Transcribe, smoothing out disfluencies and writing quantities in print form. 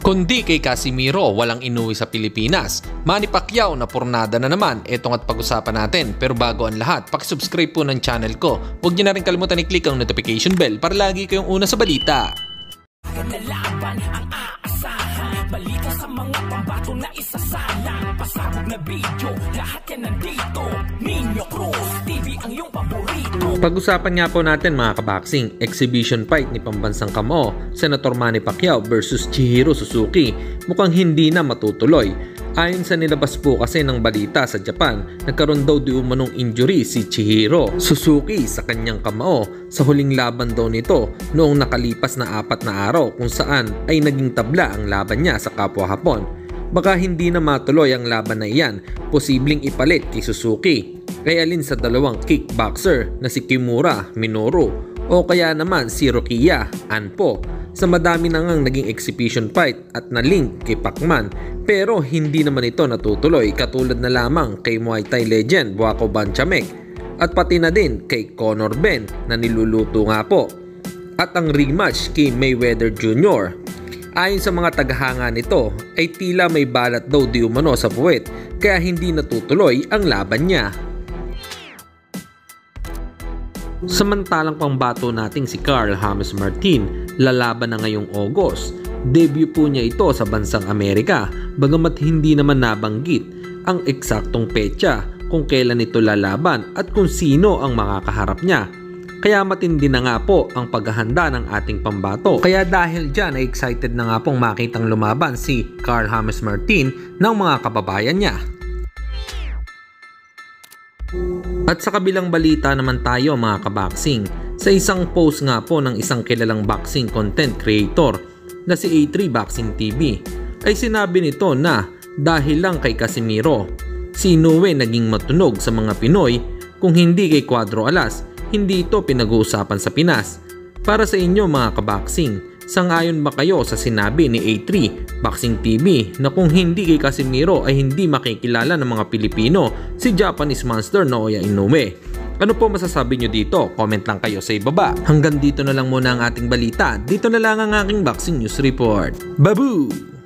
Kundi kay Casimiro, walang inuwi sa Pilipinas. Manny Pacquiao na pornada na naman, etong at pag-usapan natin. Pero bago ang lahat, pakisubscribe po ng channel ko. Huwag niyo na rin kalimutan i-click ang notification bell para lagi kayong una sa balita. Nalaban ang aasahan, balita sa mga pambato na isasalang, pasabog na video, lahat yan nandito. Minyo Cruz TV ang iyong paborito. Pag-usapan nga po natin mga kaboxing, exhibition fight ni pambansang kamao, Senator Manny Pacquiao versus Chihiro Suzuki, mukhang hindi na matutuloy. Ayon sa nilabas po kasi ng balita sa Japan, nagkaroon daw di umanong injury si Chihiro Suzuki sa kanyang kamao sa huling laban daw nito noong nakalipas na 4 na araw kung saan ay naging tabla ang laban niya sa kapwa Hapon. Baka hindi na matuloy ang laban na iyan, posibleng ipalit kay Suzuki. Kaya alin sa dalawang kickboxer na si Kimura Minoru o kaya naman si Rukiya Anpo. Sa madami na ngang naging exhibition fight at na-link kay Pacman, pero hindi naman ito natutuloy katulad na lamang kay Muay Thai legend Buakaw Banchamek at pati na din kay Conor Benn na niluluto nga po. At ang rematch kay Mayweather Jr. Ayon sa mga tagahanga nito ay tila may balat daw di umano sa puwet kaya hindi natutuloy ang laban niya. Samantalang pangbato nating si Carl James Martin, lalaban na ngayong August. Debut po niya ito sa bansang Amerika, bagamat hindi naman nabanggit ang eksaktong petsa kung kailan ito lalaban at kung sino ang makakaharap niya. Kaya matindi na nga po ang paghahanda ng ating pambato. Kaya dahil dyan ay excited na nga pong makitang lumaban si Carl James Martin ng mga kababayan niya. At sa kabilang balita naman tayo mga kaboxing, sa isang post nga po ng isang kilalang boxing content creator na si A3 Boxing TV ay sinabi nito na dahil lang kay Casimiro, si Inoue naging matunog sa mga Pinoy, kung hindi kay Cuadro Alas, hindi ito pinag-uusapan sa Pinas. Para sa inyo mga kaboxing, sangayon ba kayo sa sinabi ni A3 Boxing TV na kung hindi kay Casimiro ay hindi makikilala ng mga Pilipino si Japanese monster Naoya Inoue? Ano po masasabi nyo dito? Comment lang kayo sa ibaba. Hanggang dito na lang muna ang ating balita. Dito na lang ang aking Boxing News Report. Babu!